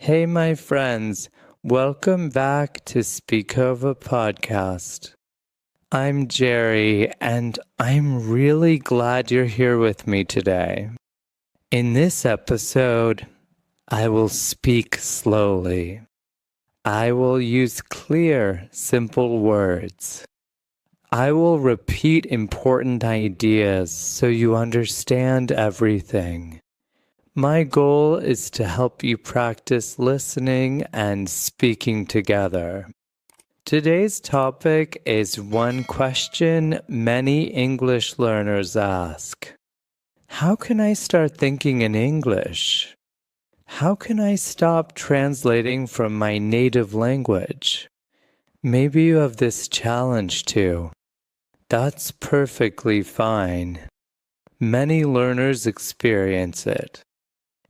Hey, my friends, welcome back to Speakova Podcast. I'm Jerry, and I'm really glad you're here with me today. In this episode, I will speak slowly. I will use clear, simple words. I will repeat important ideas so you understand everything. My goal is to help you practice listening and speaking together. Today's topic is one question many English learners ask. How can I start thinking in English? How can I stop translating from my native language? Maybe you have this challenge too. That's perfectly fine. Many learners experience it.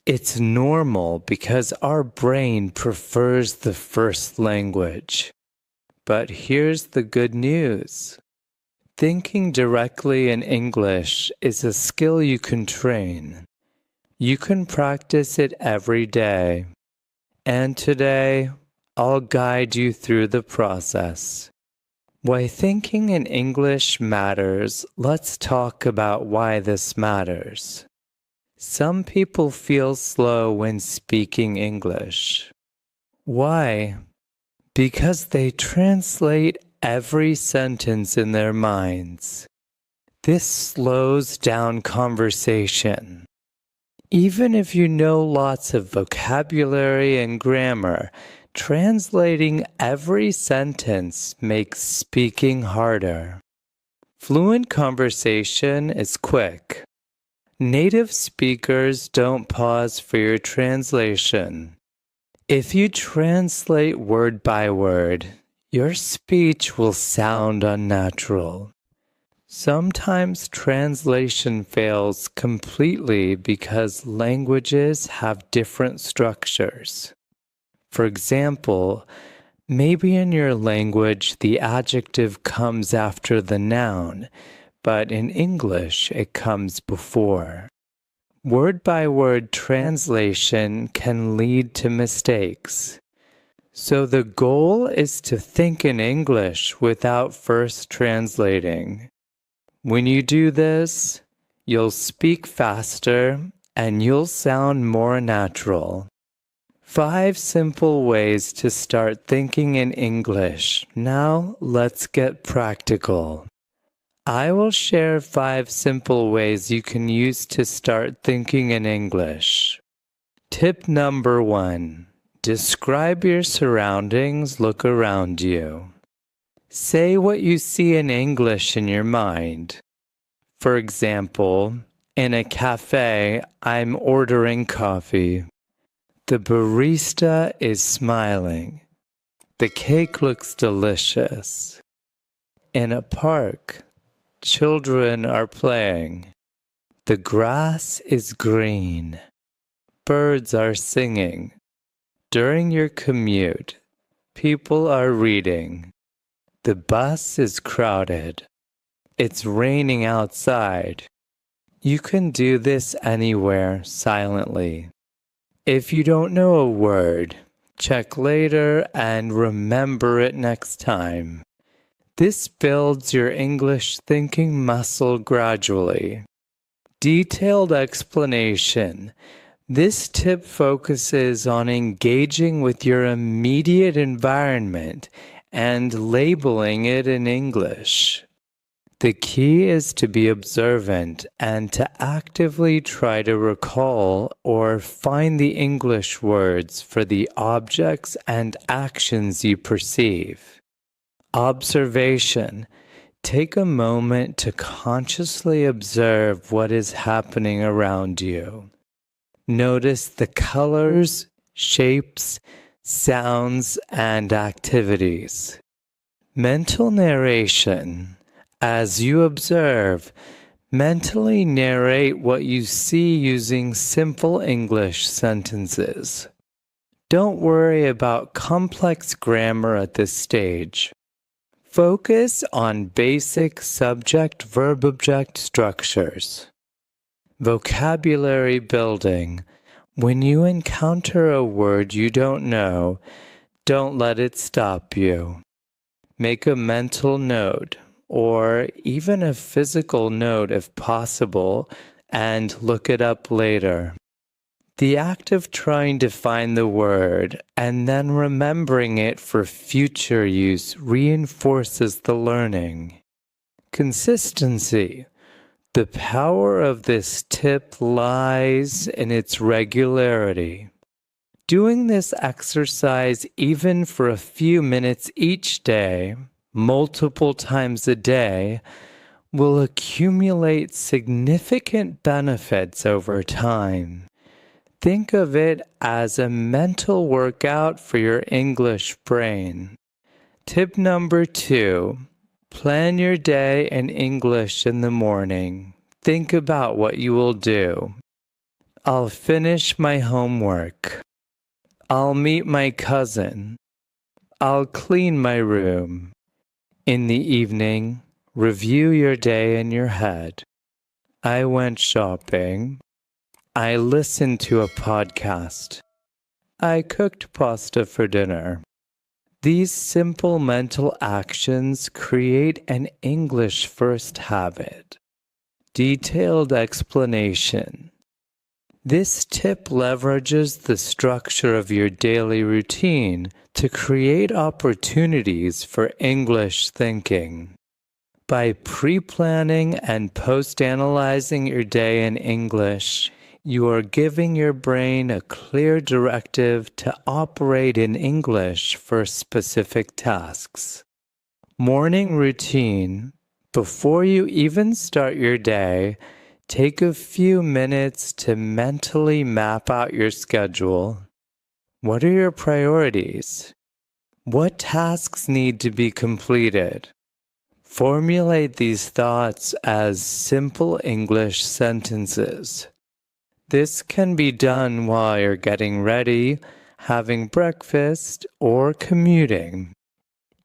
It's normal because our brain prefers the first language. But here's the good news. Thinking directly in English is a skill you can train. You can practice it every day. And today, I'll guide you through the process. Why thinking in English matters, let's talk about why this matters. Some people feel slow when speaking English. Why? Because they translate every sentence in their minds. This slows down conversation. Even if you know lots of vocabulary and grammar, translating every sentence makes speaking harder. Fluent conversation is quick. Native speakers don't pause for your translation. If you translate word by word, your speech will sound unnatural. Sometimes translation fails completely because languages have different structures. For example, maybe in your language the adjective comes after the noun, but in English it comes before. Word-by-word translation can lead to mistakes. So the goal is to think in English without first translating. When you do this, you'll speak faster and you'll sound more natural. 5 simple ways to start thinking in English. Now let's get practical. I will share 5 simple ways you can use to start thinking in English. Tip number 1. Describe your surroundings, look around you. Say what you see in English in your mind. For example, in a cafe, I'm ordering coffee. The barista is smiling. The cake looks delicious. In a park, children are playing. The grass is green. Birds are singing. During your commute, people are reading. The bus is crowded. It's raining outside. You can do this anywhere silently. If you don't know a word, check later and remember it next time. This builds your English thinking muscle gradually. Detailed explanation. This tip focuses on engaging with your immediate environment and labeling it in English. The key is to be observant and to actively try to recall or find the English words for the objects and actions you perceive. Observation. Take a moment to consciously observe what is happening around you. Notice the colors, shapes, sounds, and activities. Mental narration. As you observe, mentally narrate what you see using simple English sentences. Don't worry about complex grammar at this stage. Focus on basic subject-verb-object structures. Vocabulary building. When you encounter a word you don't know, don't let it stop you. Make a mental note, or even a physical note if possible, and look it up later. The act of trying to find the word and then remembering it for future use reinforces the learning. Consistency. The power of this tip lies in its regularity. Doing this exercise even for a few minutes each day, multiple times a day, will accumulate significant benefits over time. Think of it as a mental workout for your English brain. Tip number 2, plan your day in English in the morning. Think about what you will do. I'll finish my homework. I'll meet my cousin. I'll clean my room. In the evening, review your day in your head. I went shopping. I listened to a podcast. I cooked pasta for dinner. These simple mental actions create an English-first habit. Detailed explanation. This tip leverages the structure of your daily routine to create opportunities for English thinking. By pre-planning and post-analyzing your day in English, you are giving your brain a clear directive to operate in English for specific tasks. Morning routine. Before you even start your day, take a few minutes to mentally map out your schedule. What are your priorities? What tasks need to be completed? Formulate these thoughts as simple English sentences. This can be done while you're getting ready, having breakfast, or commuting.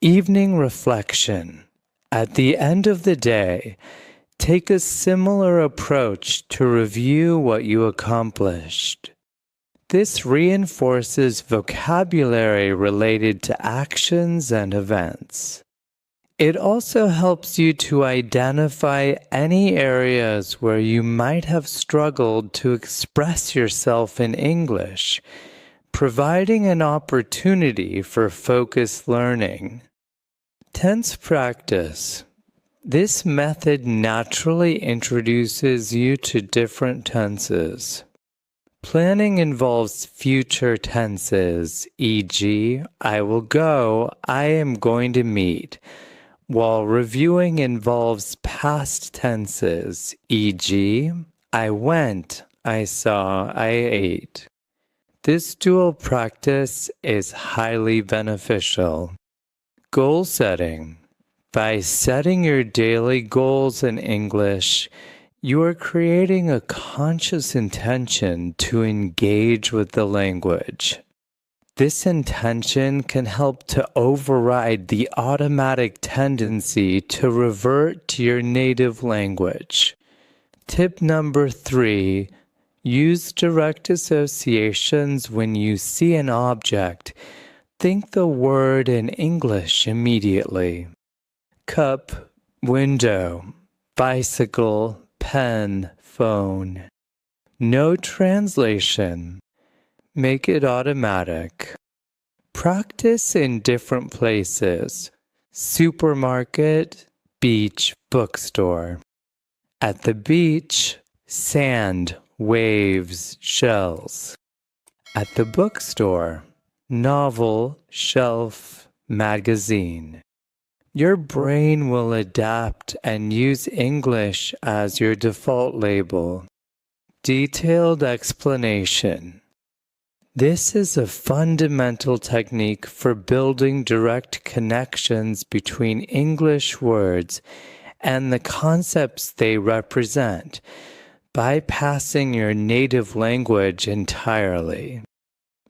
Evening reflection. At the end of the day, take a similar approach to review what you accomplished. This reinforces vocabulary related to actions and events. It also helps you to identify any areas where you might have struggled to express yourself in English, providing an opportunity for focused learning. Tense practice. This method naturally introduces you to different tenses. Planning involves future tenses, e.g., I will go, I am going to meet, while reviewing involves past tenses, e.g., I went, I saw, I ate. This dual practice is highly beneficial. Goal setting. By setting your daily goals in English, you are creating a conscious intention to engage with the language. This intention can help to override the automatic tendency to revert to your native language. Tip number 3, use direct associations when you see an object. Think the word in English immediately. Cup, window, bicycle, pen, phone. No translation. Make it automatic. Practice in different places. Supermarket, beach, bookstore. At the beach, sand, waves, shells. At the bookstore, novel, shelf, magazine. Your brain will adapt and use English as your default label. Detailed explanation. This is a fundamental technique for building direct connections between English words and the concepts they represent, bypassing your native language entirely.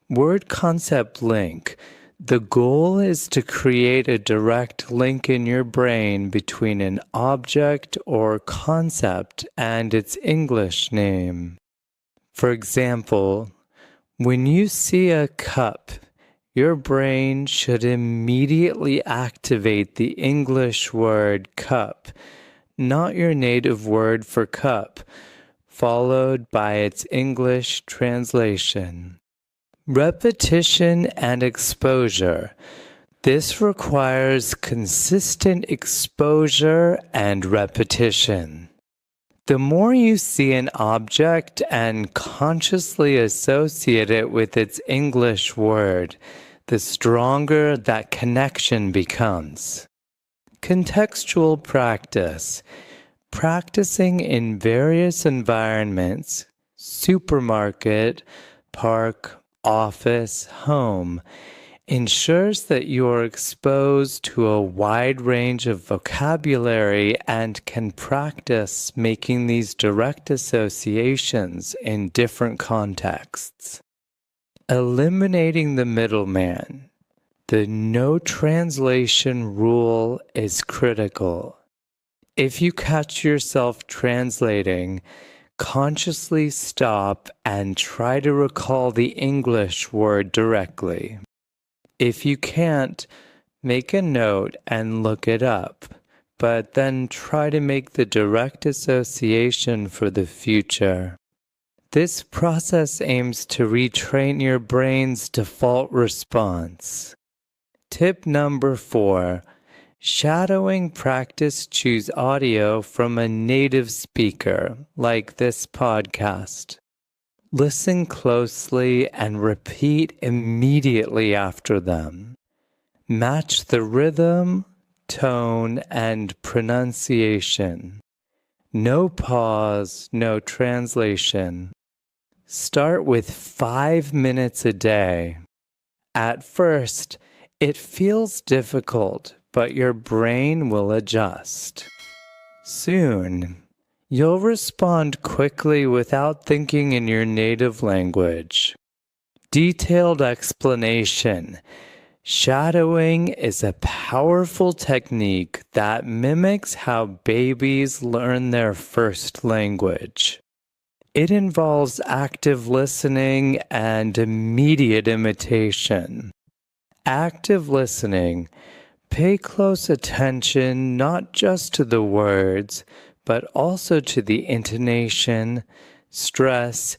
Word concept link. The goal is to create a direct link in your brain between an object or concept and its English name. For example, When you see a cup, your brain should immediately activate the English word cup, not your native word for cup, followed by its English translation. Repetition and exposure. This requires consistent exposure and repetition. The more you see an object and consciously associate it with its English word, the stronger that connection becomes. Contextual practice. Practicing in various environments, supermarket, park, office, home, ensures that you are exposed to a wide range of vocabulary and can practice making these direct associations in different contexts. Eliminating the middleman. The no translation rule is critical. If you catch yourself translating, consciously stop and try to recall the English word directly. If you can't, make a note and look it up, but then try to make the direct association for the future. This process aims to retrain your brain's default response. Tip number 4. Shadowing practice. Choose audio from a native speaker, like this podcast. Listen closely and repeat immediately after them. Match the rhythm, tone, and pronunciation. No pause, no translation. Start with 5 minutes a day. At first, it feels difficult, but your brain will adjust. Soon, you'll respond quickly without thinking in your native language. Detailed explanation. Shadowing is a powerful technique that mimics how babies learn their first language. It involves active listening and immediate imitation. Active listening. Pay close attention not just to the words, but also to the intonation, stress,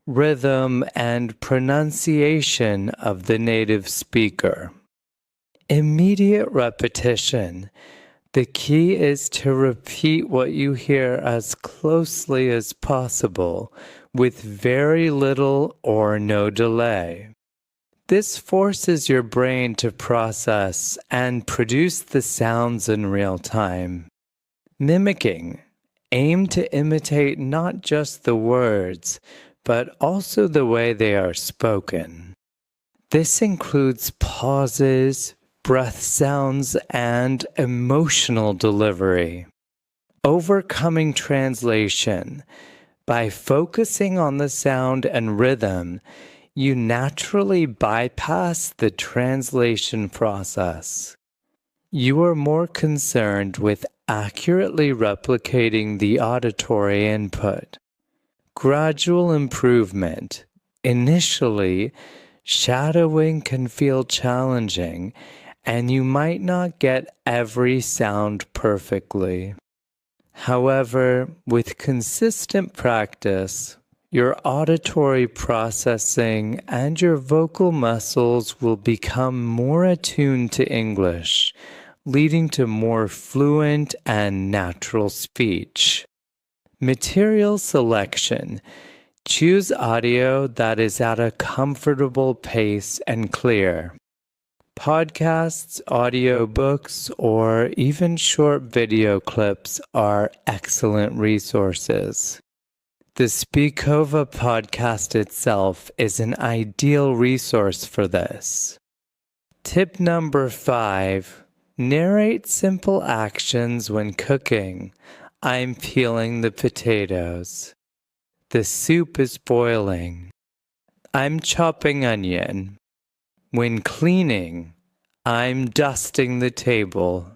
rhythm, and pronunciation of the native speaker. Immediate repetition. The key is to repeat what you hear as closely as possible, with very little or no delay. This forces your brain to process and produce the sounds in real time. Mimicking. Aim to imitate not just the words, but also the way they are spoken. This includes pauses, breath sounds, and emotional delivery. Overcoming translation. By focusing on the sound and rhythm, you naturally bypass the translation process. You are more concerned with accurately replicating the auditory input. Gradual improvement. Initially, shadowing can feel challenging, and you might not get every sound perfectly. However, with consistent practice, your auditory processing and your vocal muscles will become more attuned to English, leading to more fluent and natural speech. Material selection. Choose audio that is at a comfortable pace and clear. Podcasts, audiobooks, or even short video clips are excellent resources. The Speakova podcast itself is an ideal resource for this. Tip number 5. Narrate simple actions when cooking. I'm peeling the potatoes. The soup is boiling. I'm chopping onion. When cleaning, I'm dusting the table.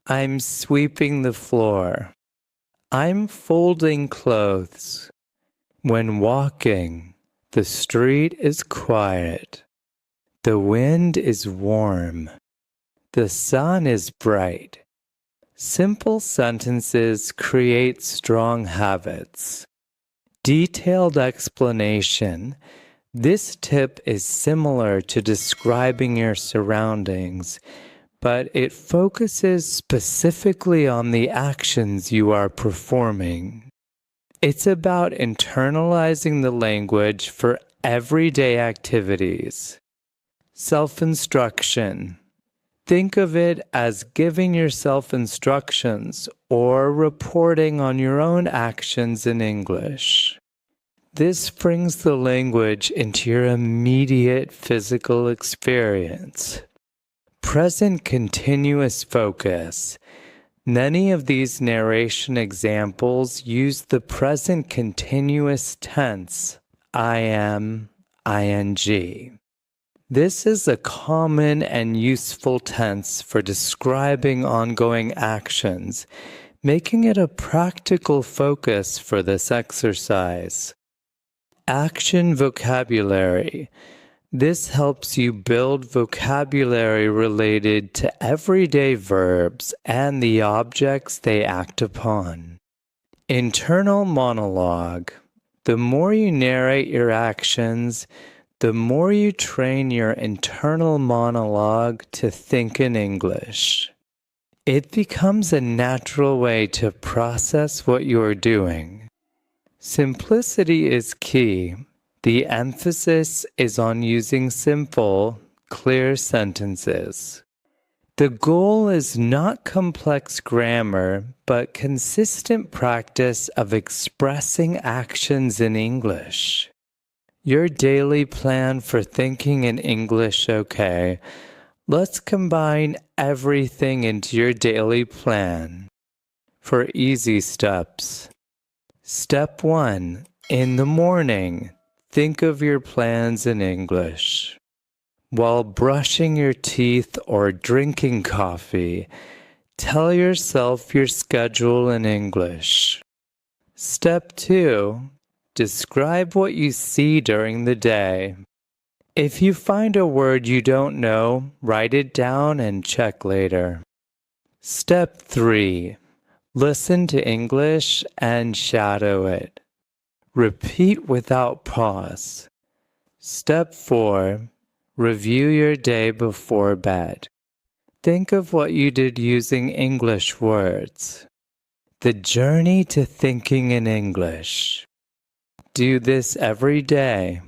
I'm sweeping the floor. I'm folding clothes. When walking, The street is quiet. The wind is warm. The sun is bright. Simple sentences create strong habits. Detailed explanation. This tip is similar to describing your surroundings, but it focuses specifically on the actions you are performing. It's about internalizing the language for everyday activities. Self-instruction. Think of it as giving yourself instructions or reporting on your own actions in English. This brings the language into your immediate physical experience. Present continuous focus. Many of these narration examples use the present continuous tense, I am, ing. This is a common and useful tense for describing ongoing actions, making it a practical focus for this exercise. Action vocabulary. This helps you build vocabulary related to everyday verbs and the objects they act upon. Internal monologue. The more you narrate your actions, the more you train your internal monologue to think in English. It becomes a natural way to process what you are doing. Simplicity is key. The emphasis is on using simple, clear sentences. The goal is not complex grammar, but consistent practice of expressing actions in English. Your daily plan for thinking in English, okay? Let's combine everything into your daily plan. For easy steps. Step 1. In the morning, think of your plans in English. While brushing your teeth or drinking coffee, tell yourself your schedule in English. Step 2. Describe what you see during the day. If you find a word you don't know, write it down and check later. Step 3. Listen to English and shadow it. Repeat without pause. Step 4. Review your day before bed. Think of what you did using English words. The journey to thinking in English. Do this every day.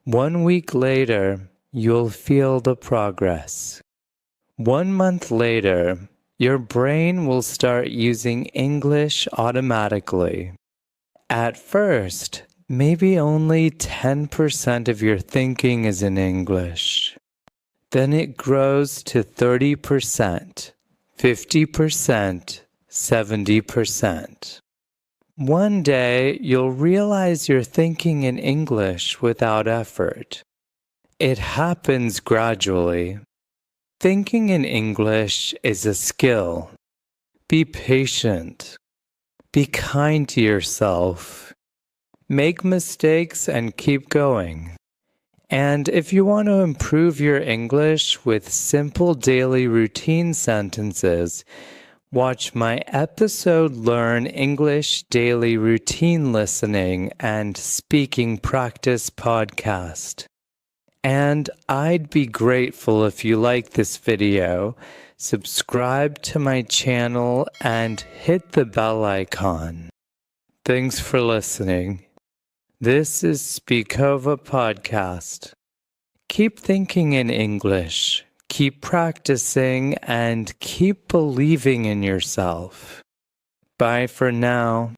1 week later, you'll feel the progress. 1 month later, your brain will start using English automatically. At first, maybe only 10% of your thinking is in English. Then it grows to 30%, 50%, 70%. One day, you'll realize you're thinking in English without effort. It happens gradually. Thinking in English is a skill. Be patient. Be kind to yourself. Make mistakes and keep going. And if you want to improve your English with simple daily routine sentences, watch my episode Learn English Daily Routine Listening and Speaking Practice podcast. And I'd be grateful if you like this video, subscribe to my channel, and hit the bell icon. Thanks for listening. This is Speakova Podcast. Keep thinking in English. Keep practicing and keep believing in yourself. Bye for now.